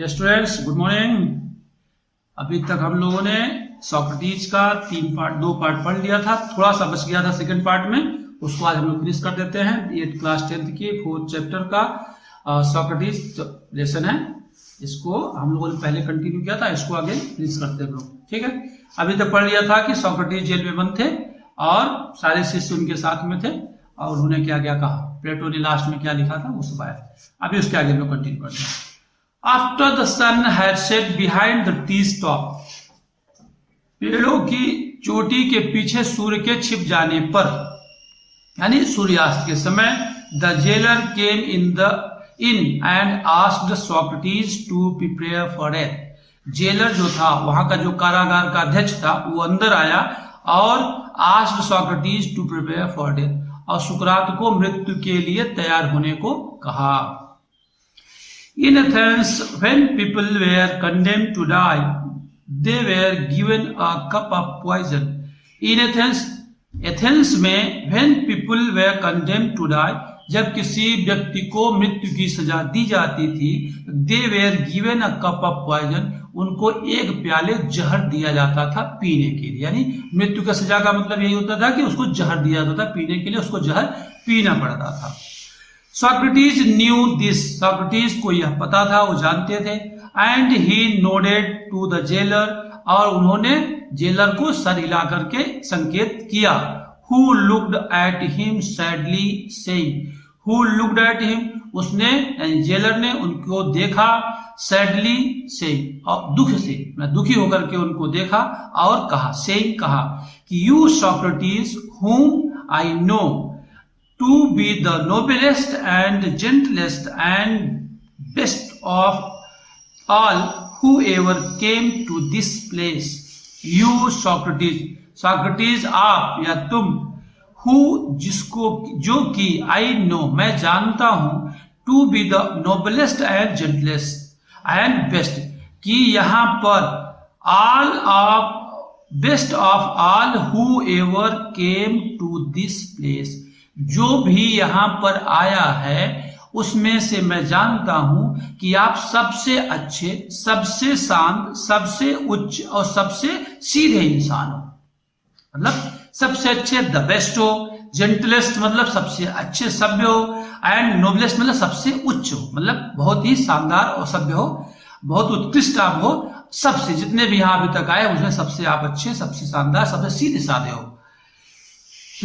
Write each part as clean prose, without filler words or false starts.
Students good morning. अभी तक हम लोगों ने सॉक्रेटिस का दो पार्ट पढ़ लिया था, थोड़ा सा बच गया था सेकंड पार्ट में, उसको आज हम लोग फिनिश कर देते हैं। ये क्लास 10th की 4th चैप्टर का सॉक्रेटिस लेसन है, इसको हम लोगों ने पहले कंटिन्यू किया था, इसको आगे फिनिश करते हैं लोग। ठीक है, अभी तक पढ़ लिया था कि सॉक्रेटिस जेल में बंद थे और सारे शिष्य उनके साथ में थे और उन्होंने क्या क्या कहा, प्लेटो ने लास्ट में क्या लिखा था वो सब आया। अभी उसके आगे हम लोग कंटिन्यू करते हैं। After the sun had set behind the tea top, पेड़ों की चोटी के पीछे सूर्य के छिप जाने पर, यानी सूर्यास्त के समय, the jailer came in and asked Socrates to prepare for death. Jailer जो था, वहां का जो कारागार का अध्यक्ष था, वो अंदर आया और asked Socrates to prepare for death, और सुकरात को मृत्यु के लिए तैयार होने को कहा। In Athens, when people were condemned to die, they were given a cup of poison. In Athens में when people were condemned to die, जब किसी व्यक्ति को मृत्यु की सजा दी जाती थी, they were given a cup of poison, उनको एक प्याले जहर दिया जाता था पीने के लिए। यानी मृत्यु का सजा का मतलब यही होता था कि उसको जहर दिया जाता था पीने के लिए, उसको जहर पीना पड़ता था। Socrates knew this, Socrates को यह पता था, वो जानते थे। And he nodded to the jailer, और उन्होंने जेलर को सर हिला करके संकेत किया। Who looked at him sadly saying, Who looked at him, उसने जेलर ने उनको देखा, sadly saying, और दुख से, दुखी होकर के उनको देखा और कहा, saying कहा कि you Socrates whom I know to be the noblest and gentlest and best of all who ever came to this place, you Socrates, Socrates आप या तुम, who जिसको, जो कि I know मैं जानता हूं, to be the noblest and gentlest and best, कि यहाँ पर all of best of all who ever came to this place, जो भी यहां पर आया है उसमें से मैं जानता हूं कि आप सबसे अच्छे, सबसे शांत, सबसे उच्च और सबसे सीधे इंसान हो। मतलब सबसे अच्छे, द बेस्ट हो, जेंटलेस्ट मतलब सबसे अच्छे सभ्य हो, एंड नोबलेस्ट मतलब सबसे उच्च हो, मतलब बहुत ही शानदार और सभ्य हो, बहुत उत्कृष्ट आप हो। सबसे जितने भी यहां अभी तक आए उसमें सबसे आप अच्छे, सबसे शानदार, सबसे सीधे साधे हो।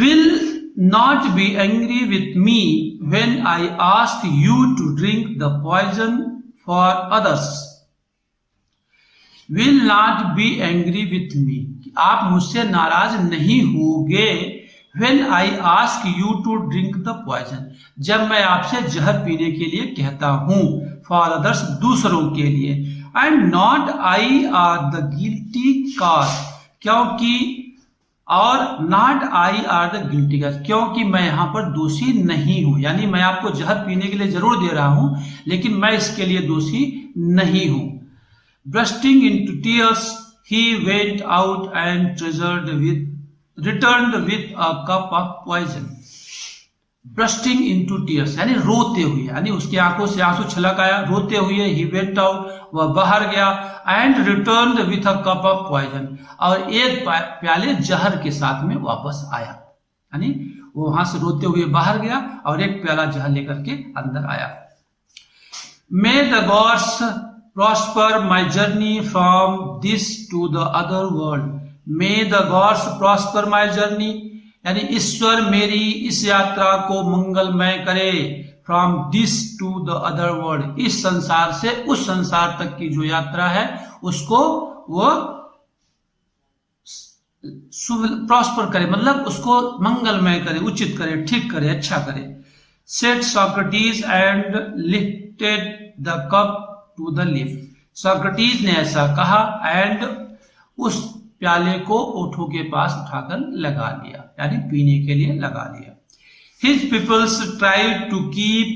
Will not be angry with me when I ask you to drink the poison for others. Will not be angry with me, आप मुझसे नाराज नहीं होगे, when I ask you to drink the poison, जब मैं आपसे जहर पीने के लिए कहता हूं, for others दूसरों के लिए, and not I are the guilty cause, क्योंकि, और not I R the guilty, क्योंकि मैं यहां पर दोषी नहीं हूं। यानी मैं आपको जहर पीने के लिए जरूर दे रहा हूं, लेकिन मैं इसके लिए दोषी नहीं हूं। Bursting into tears he went out and returned with a cup of poison. Bursting into tears यानी रोते हुए, यानी उसकी आंखों से आंसू छलक आया, रोते हुए ही वेंट आउट, वह बाहर गया, and returned with a cup of poison, और एक प्याले जहर के साथ में वापस आया। यानी वो वहां से रोते हुए बाहर गया और एक प्याला जहर लेकर के अंदर आया। May the gods prosper my journey from this to the other world. May the gods prosper my journey, यानी ईश्वर मेरी इस यात्रा को मंगलमय करे, from this to the other world, इस संसार से उस संसार तक की जो यात्रा है उसको वो प्रॉस्पर करे, मतलब उसको मंगलमय करे, उचित करे, ठीक करे, अच्छा करे। Said Socrates and lifted the cup to the lip. Socrates ने ऐसा कहा एंड उस प्याले को ओठों के पास उठाकर लगा लिया, यानी पीने के लिए लगा लिया। His peoples tried to keep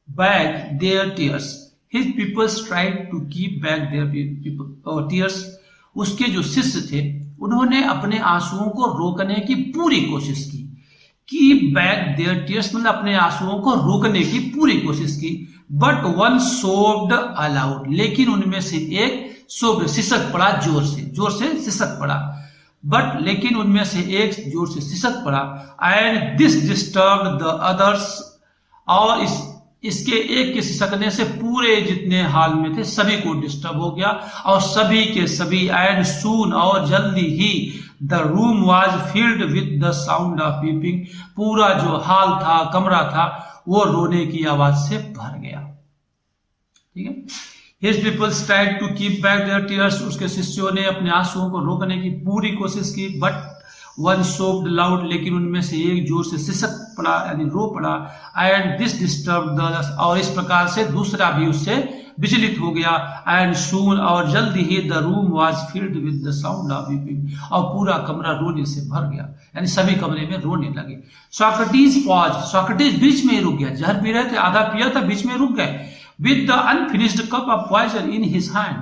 back their tears. His peoples tried to keep back their tears. उसके जो शिष्य थे उन्होंने अपने आंसुओं को रोकने की पूरी कोशिश की। Keep back their tears मतलब अपने आंसुओं को रोकने की पूरी कोशिश की। बट वन सोब्ड अलाउड, लेकिन उनमें से एक सोब्ड सिसक पड़ा, जोर से सिसक पड़ा, बट लेकिन उनमें से एक जोर से सिसक पड़ा, and this disturb the others, और इसके एक के सिसकने से पूरे जितने हाल में थे सभी को डिस्टर्ब हो गया, और सभी के सभी, एंड सून, और जल्दी ही, the room was filled with the sound of weeping, पूरा जो हाल था, कमरा था, वो रोने की आवाज से भर गया। ठीक है। His people tried to keep back their tears, उसके शिष्यों ने अपने आंसुओं को रोकने की पूरी कोशिश की, बट वन sobbed loud, लेकिन उनमें से एक जोर से सिसक पड़ा, यानी रो पड़ा, एंड दिस डिस्टर्ब द, और इस प्रकार से दूसरा भी उससे विचलित हो गया, एंड सून, और जल्दी ही, the room was filled with the sound of weeping, और पूरा कमरा रोने से भर गया, यानी सभी कमरे में रोने लगे। सॉक्रेटिस पॉज, सॉक्रेटिस बीच में ही रुक गया, जहर पी रहे थे, आधा पिया था, बीच में रुक गए, with the unfinished cup of poison in his hand,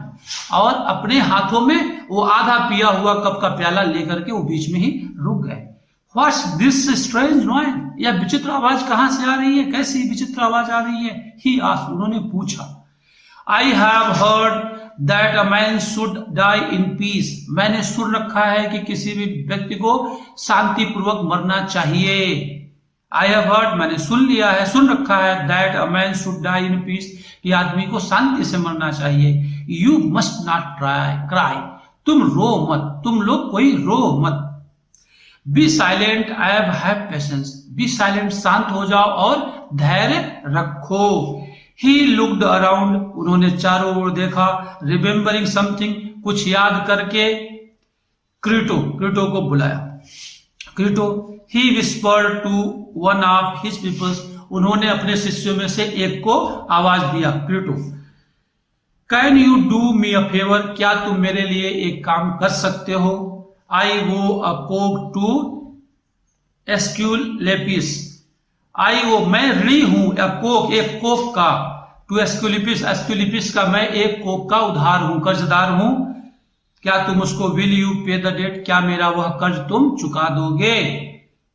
और अपने हाथों में वो आधा पिया हुआ कप का प्याला लेकर के वो बीच में ही रुक गए। व्हाट्स दिस स्ट्रेंज नॉइज, यह विचित्र आवाज कहां से आ रही है, कैसी विचित्र आवाज आ रही है? ही आस्क्ड, उन्होंने पूछा। I have heard that a man should die in peace, मैंने सुन रखा है कि किसी भी व्यक्ति को शांतिपूर्वक मरना चाहिए। आई हैव हर्ड, मैंने सुन लिया है, सुन रखा है, that a man should die in peace, कि आदमी को शांति से मरना चाहिए। यू मस्ट नॉट क्राई, तुम रो मत, तुम लोग कोई रो मत। Be silent, I have patience, be silent, शांत हो जाओ और धैर्य रखो। ही लुक्ड अराउंड, उन्होंने चारों ओर देखा, रिमेम्बरिंग समथिंग, कुछ याद करके क्रीटो को बुलाया। Crito, he whispered to one of his peoples, उन्होंने अपने शिष्यों में से एक को आवाज दिया। Crito, can you do me a favour, क्या तुम मेरे लिए एक काम कर सकते हो? आई वो अ कोक टू एस्क्यूलेपिस, आई वो, मैं ऋणी हूं, कोक, एक कोक का, टू एस्क्यूलिपिस, एस्क्यूलिपिस का मैं एक कोक का उधार हूं, कर्जदार हूं, क्या तुम उसको, विल यू पे द डेट, क्या मेरा वह कर्ज तुम चुका दोगे?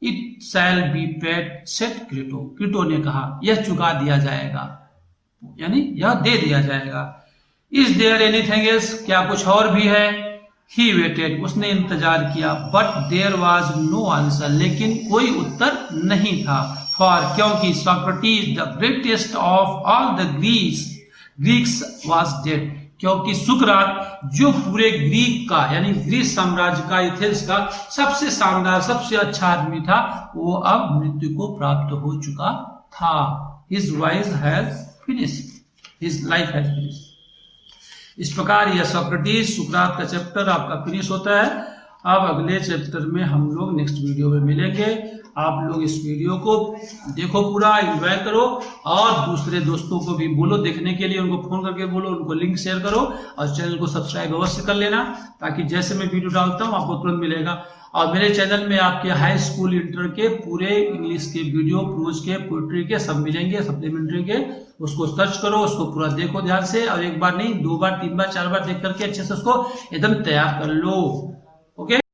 It shall be paid, set Crito, Crito ने कहा, यह चुका दिया जाएगा, यानी यह दे दिया जाएगा। इज देयर एनीथिंग एल्स, क्या कुछ और भी है? ही वेटेड, उसने इंतजार किया, but there was no answer, लेकिन कोई उत्तर नहीं था। फॉर, क्योंकि Socrates the greatest of all the Greeks was dead, क्योंकि सुकरात जो पूरे ग्रीक का, यानी ग्रीस साम्राज्य का, एथेंस का सबसे शानदार, सबसे अच्छा आदमी था, वो अब मृत्यु को प्राप्त हो चुका था। His life has finished, his life has finished. इस प्रकार यह सॉक्रेटिस, सुकरात का चैप्टर आपका फिनिश होता है। अब अगले चैप्टर में हम लोग नेक्स्ट वीडियो में मिलेंगे। आप लोग इस वीडियो को देखो, पूरा एंजॉय करो, और दूसरे दोस्तों को भी बोलो देखने के लिए, उनको फोन करके बोलो, उनको लिंक शेयर करो, और चैनल को सब्सक्राइब अवश्य कर लेना, ताकि जैसे मैं वीडियो डालता हूँ आपको तुरंत मिलेगा। और मेरे चैनल में आपके हाई स्कूल, इंटर के पूरे इंग्लिश के वीडियो, प्रोज के, पोइट्री के सब मिलेंगे, सप्लीमेंट्री के, उसको सर्च करो, उसको पूरा देखो ध्यान से, और एक बार नहीं, 2 बार 3 बार 4 बार देख करके अच्छे से उसको एकदम तैयार कर लो। ओके।